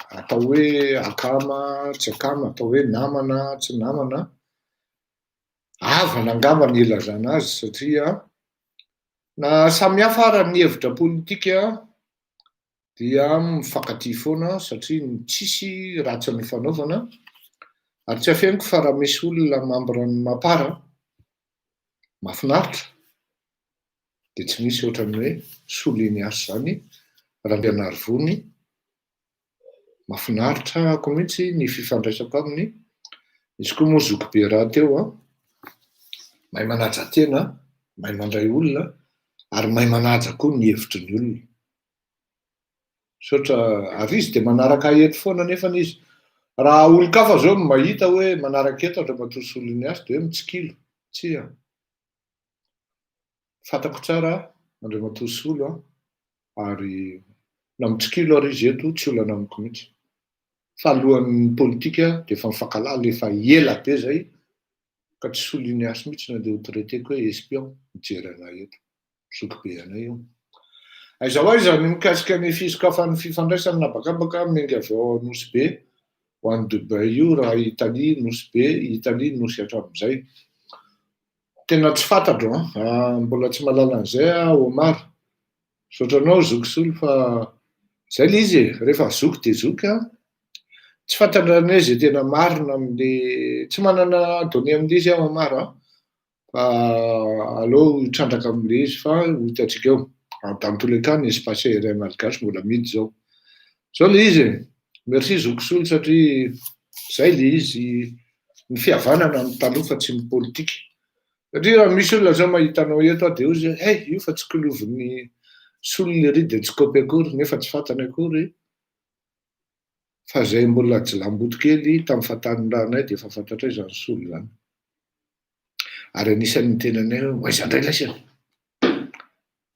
B: atao hoe akama tsy akama, atao hoe namana tsy namana. Avana angamba ny ilazana azy satria na samihafa ara ny hevitra politika dia mifankatia foana satria tsisy ratsy ny fanaovana. Ary tsy afeniko fa raha misy olona mambrany mapara mahafinaritra dia tsy misy ohatran'ny hoe Soliniasy zany Rambianarivony. Mahafinaritra ako mihitsy ny fifandraisako aminy. Izy koa moa zoky be raha teo mahay manaja tena, mahay mandray olona ary mahay manaja koa ny hevitry ny olona. Sotra ary izy dia manaraka eto foana nefa izy raha olon-kafa zao no mahita hoe manaraka eto Andriamatoa Soliniasy dia hoe mitsikilo. Tsia. Fantako tsara Andriamatoa Solo ary na mitsikilo ary izy eto tsy olana amiko mihitsy. Fa alohan'ny politika dia efa mifankalala efa ela be zay ka tsy Soliniasy mihitsy na dia traiteko hoe espion mijery anay eto. Zoky be anay io. Aiza ho aiza ny mikasika ny fisokafan'ny fifandraisana nabakabaka menga avy ao Nosy Be ho an'ny Dubai io raha Italia Nosy Be, Italia Nosy hatramin'izay. Tena tsy fantatro mbola tsy mahalala an'izay Omar. Sotranao zoky solo fa zay le izy rehefa zoky dia zoky tsy fantatra ny hoe zay tena marina amin'le tsy manana donné amin'izy Omar fa aleo hitrandraka amin'le izy fa ho hitantsika eo. Dans tous les cas ny espace iray malagasy mbola midy zao. Zao le izy merci Zokosolo satria zay le izy ny fihavanana amin'ny taloha fa tsy ny politika. Satria raha misy olona zao mahitanao eto dia ozy io fa tsy kilovin'ny solona ery dia tsy kopy akory nefa tsy fantany akory. Fa zay mbola jilamboto kely tamin'ny fahatanorana dia efa fantatra izany solo zany. Ary anisan'ny tenanay hoe aiza indray laisana.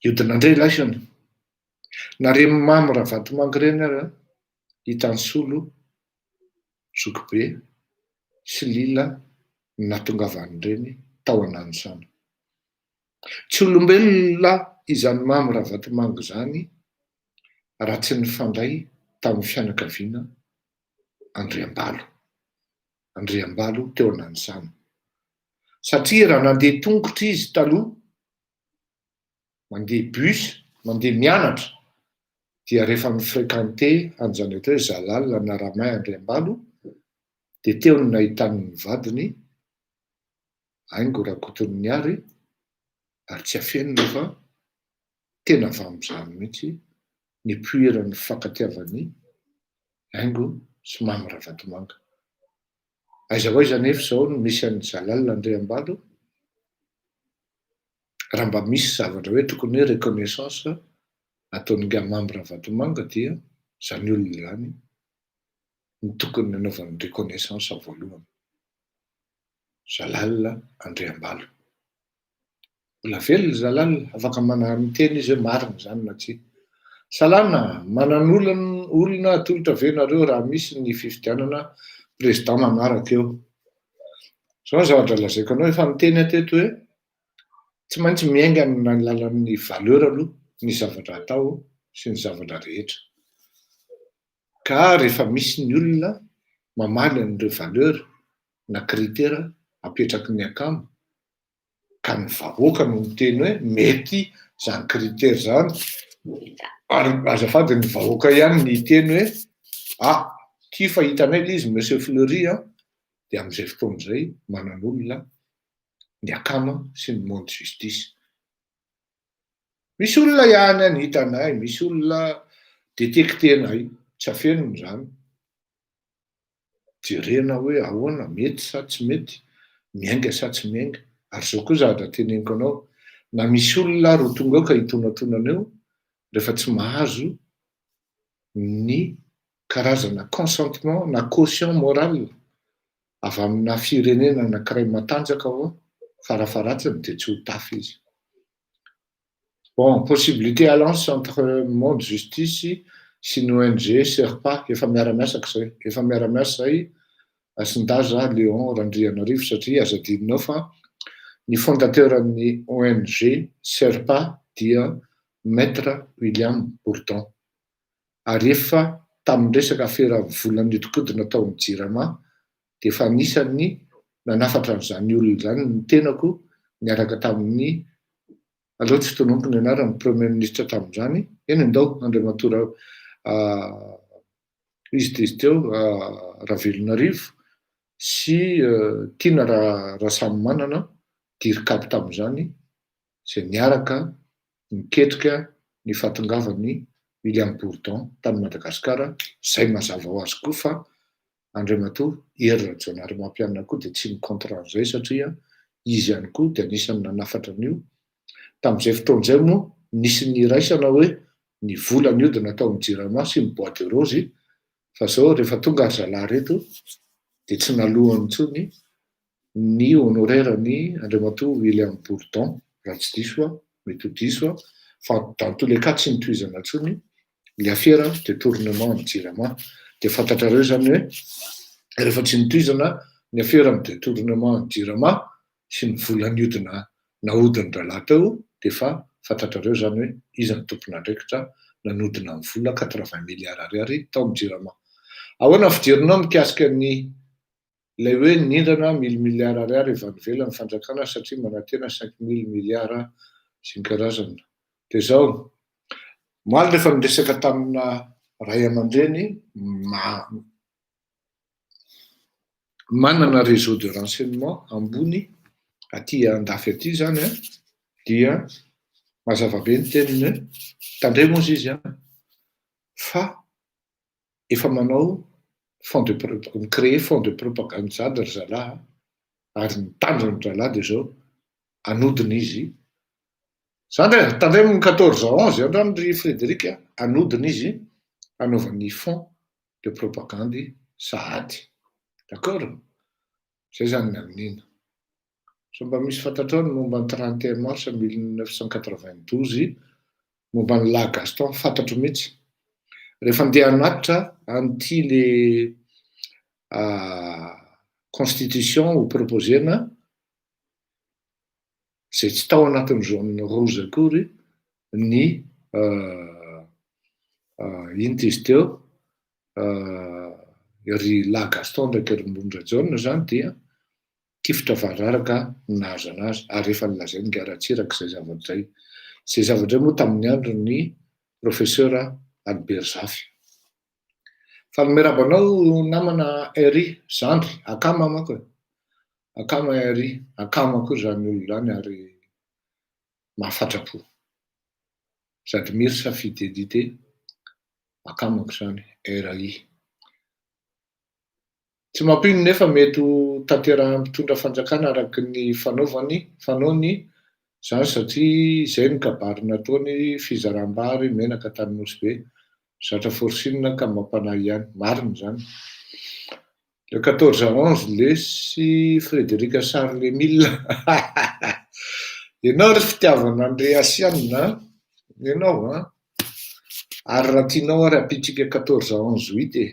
B: Iodina indray laisana. Naremy mamy raha vatomanga ireny ary hitan'ny solo Zokobe sy Lila natongavany ireny tao Nanisana. Tsy olombelona izany mamy raha vatomanga izany raha tsy nifandray tamin'ny fianakaviana Andriambalo teo Nanisana. Satria raha nandeha tongotra izy taloha, mandeha bus, mandeha mianatra, dia rehefa mifréquenté an'izany atao hoe Jalal na Ramay Andriambalo, dia teo no nahitany ny vadiny Aingo Rakotony ary tsy afenina fa tena avy amin'izany mihitsy nipoiran'ny fankatiavany Aingo sy mamy Ravatomanga. Aiza ho aiza nefa izao no misy an'ny Jalal Andriambalo, raha mba misy zavatra hoe tokony hoe reconnaissance ataon'nga mamy Ravatomanga dia izany olona izany no tokony nanaovany reconnaissance voalohany. Jalal Andriambalo. Mbola velona Jalal, afaka miteny izy hoe marina izany na tsia. Salana, manan'olona atolotra ve nareo raha misy ny fifidianana président manaraka eo. Zao ny zavatra lazaiko anao efa miteny ateto hoe tsy maintsy miainga amin'ny alalan'ny valeur aloha ny zavatra atao sy ny zavatra rehetra. Ka rehefa misy ny olona mamaly an'ireo valeur na critère apetraky ny akamo, ka ny vahoaka no miteny hoe mety izany critère izany, ary azafady ny vahoaka ihany ny teny hoe tia fa hitanay le izy Monsieur Fleury dia amin'izay fotoana izay manan'olona ny akama sy ny monde justice. Misy olona ihany any hitanay, misy olona détectenay, tsy afenina izany. Jerena hoe ahoana, mety sa tsy mety, miainga sa tsy miainga. Ary zao koa zavatra teneniko anao, na misy olona roa tonga ao ka hitonantonana eo, rehefa tsy mahazo ny karazana consentement na caution morale avy amina firenena anankiray matanjaka farafaratsiny dia tsy ho tafy izy. Bon, possibilité alliance entre monde justice sy ny ONG Sherpa efa miara-miasaka zay. Efa miara-miasa zay Asindaza Léon Randrianarivo satria aza adinonao fa ny fondateur-ny ONG Sherpa dia Maître William Bourdon. Ary efa tamin'ny resaka afera volan'hodinkodina tao amin'ny Jirama dia efa anisany nanafatra an'izany olona izany ny tenako niaraka tamin'ny aloha tsy tononoko ny anarany premier ministre tamin'izany, eny andao Andriamatora izy teo izy teo Ravelonarivo sy Tina Rasamimanana dirikabo tamin'izany izay niaraka niketrika ny fahatongavany William Bourdon tany Madagasikara. Zay mazava ho azy koa fa Andriamatoa Hery Rajaonarimampianina koa dia tsy mi-contre an'izay satria izy ihany koa dia anisany nanafatra an'io. Tamin'izay fotoana izay moa nisy niraisana hoe ny vola niodina tao amin'ny Jirama sy ny bois de rose, fa zao rehefa tonga zalahy reto dia tsy nalohany intsony ny honoraire-ny Andriamatoa William Bourdon, raha tsy diso mety ho diso fa dans tous les cas tsy nitohizana intsony le affaire de tournement ny Jirama. Dia fantatrareo zany hoe rehefa tsy nitohizana ny affaire de tournement ny Jirama sy ny vola niodina nahodiny rahalahy teo dia fa fantatrareo zany hoe iza ny tompon'andraikitra nanodina ny vola 80 milliards ariary tao amin'ny Jirama. Ahoana fijerinao mikasika ny ilay hoe nindrana 1000 milliards ariary efa nivelany fanjakana satria manantena 5000 milliards sy ny karazana. Dia zao moaly rehefa niresaka tamina ray aman-dreny manana réseau de renseignement ambony aty andafy aty zany dia mazava be ny teniny hoe tandremo izy fa efa manao créer fond de propagande zany ry zalahy ary nitandriny ry zalahy dia zao anodina izy zany hoe tandreminy 14-11 andrano ry Frédéric anodina izy anaovany fond de propagande sahady d'accord zay zany ny amin'iny so mba misy fantatrao ny momba ny 31 mars 1992 momba ny La Gaston fantatro mihitsy rehefa andeha hanatitra an'ity le constitution ho proposena zay tsy tao anatin'ny jaune rouge akory ny ino izy teo ry La Gaston ndraiky ry Mondra Jaune zany dia tifitra vararaka nahazo anazy ary rehefa nilazainy Ngaratsiraka zay zavatra moa tamin'ny andro ny professeur Albert Zafy fa ny merabanao namana Henri Zandry akama mako akama Henri akama koa zany olona any ary mahafatrapo sady miry sa fidélité akamako zany RAI tsy mampino nefa mety ho tanterahan'ny mpitondra fanjakana araky ny fanaony zany satria zay ny kabary nataony fizaram-bary menaka tany Nosy be zatra Forsinina ka mampanahy ihany mariny zany le 14-11 lesy Frédéric Charlemille ianao ry fitiavana André Asiana ianao ary raha tianao ary apitsika 14-11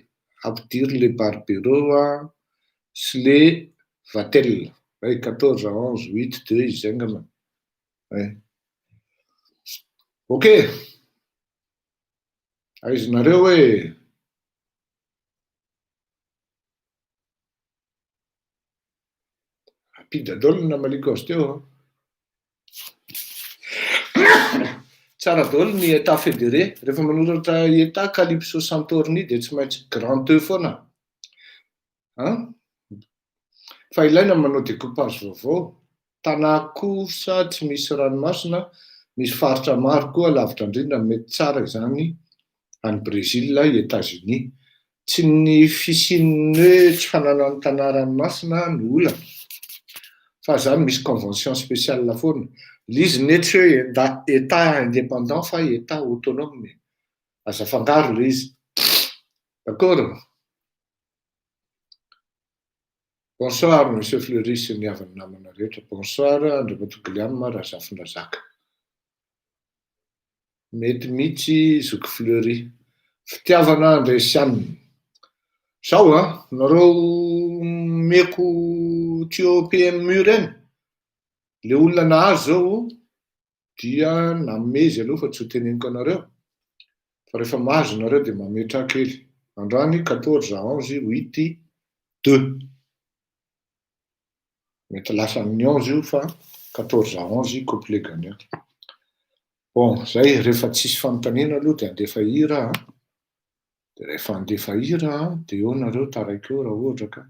B: ampidiry le Barbero sy le Vatel 14-11-8-2 izy zay ngamba ok aizinareo hoe apida daholo na maliko azy teo tsara daholo ny état fédéré rehefa manoratra état Calypso Santorini dia tsy maintsy grand E foana fa ilaina manao découpage vaovao tanà kosa tsy misy ranomasina misy faritra maro koa lavitra indrindra mety tsara izany any Brésil États-Unis tsy ny fisiany hoe tsy fananany tanà ranomasina ny olana fa zany misy convention spéciale foana l'izy netsy hoe état indépendant fa état autonome aza fangaro le izy d'accord bonsoir monsieur Fleury sy ny havany namana rehetra bonsoir Andriamatoglianina Razafindrazaka mety mihitsy Zoky Fleury fitiavana Andresianina sao nareo meko tuyau PMU reny le olona nahazo zao dia namezy aloha fa tsy ho teneniko anareo fa rehefa mahazo nareo dia mametra kely androany 14-11-8-2 mety lasa amin'ny 11 io fa 14-11 complet gagnant bon zay rehefa tsisy fanontaniana aloha dia andefa hira dia rehefa andefa hira dia eo nareo taraiky eo raha ohatra ka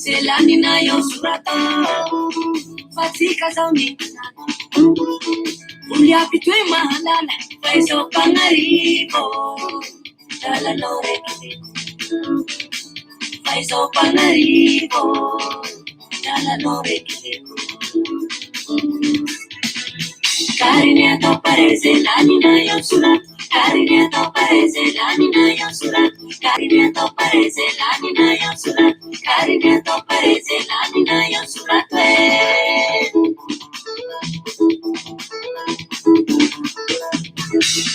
A: Zelanina eo sorata fatsika zao ny Uliapi tu mahalala Faiso panaribo Dalanao rekiliko Faiso panaribo Dalanao rekiliko Karine atao pareze lanina eo surat Karine atao pareze lanina eo surat Karine atao pareze lanina eo surat Karine atao pareze lanina eo surat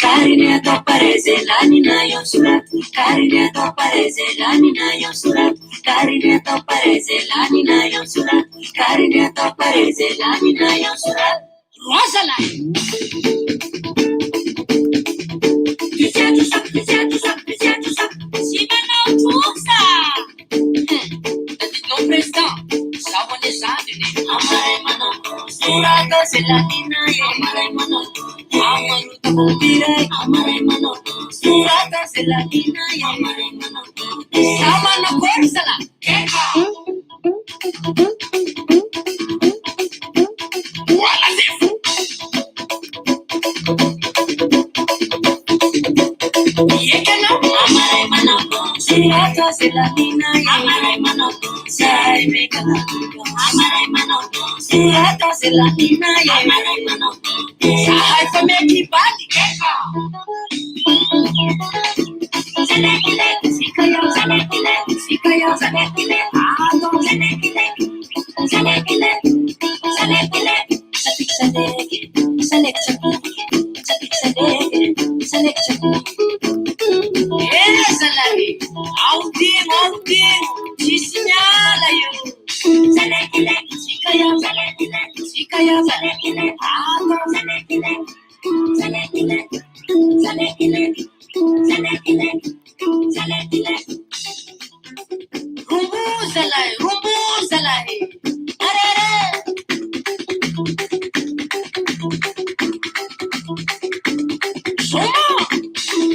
A: Karine atao pareze lanina eo surat Karine atao pareze lanina eo surat Karine atao pareze lanina eo surat Karine atao pareze lanina eo surat Rosalie Si manao trosa Dadinao président Sawan e zadiny Amaray manao Sorata se lanina eo Amaray manao Amaruta bombiray Amaray manao Sorata se lanina eo Amaray manao Samana korsala Keka Wala defu Yekanao Amaray manao Sorata se lanina eo Amaray manao Sai mekana Amaray manao Sorata se lanina eo Amaray manao Sahay fa mekibali Keka Zanekile Sikayo Zanekile Sikayo Zanekile Ado Zanekile Zanekile Zanekile Satik Zaneki Zanek Zaneki Satik Zaneki Zanek Zaneki Zalahi Audim Sisinyala yo Zanekile Sikayo Zanekile Sikayo Zanekile Ado Zanekile Zanekile Zanekile Zanekile Zanekile Rumbu Zalahi Arere Soma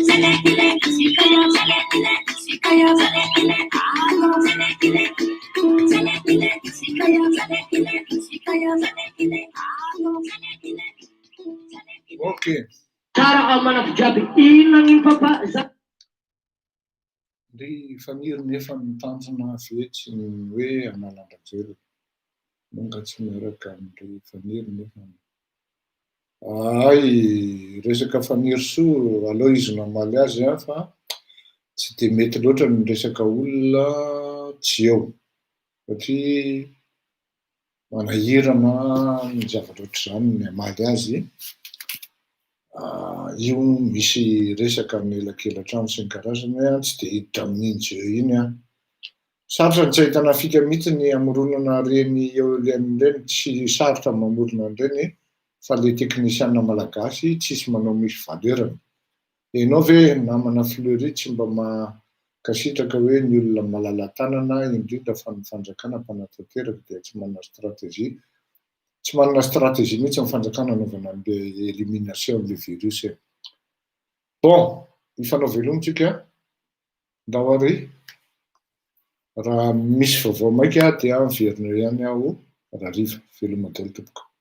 A: Zanekile Sikayo Zanekile Sikayo Zanekile Ado Zanekile Zanekile Sikayo Zanekile Sikayo Zanekile Ado Zanekile
B: Okay.
C: Tsara amanako jiaby inona ny papa
B: Ry faniry nefa mitanjona ve tsy ny hoe analan-drajelo monga tsy miaraka amin'ilay faniry nefa ay resaka faniry soa aleo izy namaly azy fa tsy de mety loatra ny resaka olona tsy eo satria manahirana ny zavatra ohatr'izany ny amaly azy io misy resaka anelakelan-trano sy ny karazany tsy de hiditra amin'iny eo iny sarotra tsy ahitana fika mihitsy ny amoronana reny eo lehan'ireny tsy sarotra mamorona an'ireny fa le teknisiana malagasy tsisy manao misy valerana ianao ve namana fleury tsy mba makasitraka hoe ny olona malala tanana indrindra fa ny fanjakana mpanatanteraka dia tsy manana stratégie tsy manana stratégie mihitsy ny fanjakana anaovana an'ilay élimination le virus bon hifanao velomontsika ndao ary raha misy vaovao maika dia miverina ihany aho raha riva velomadely tompoko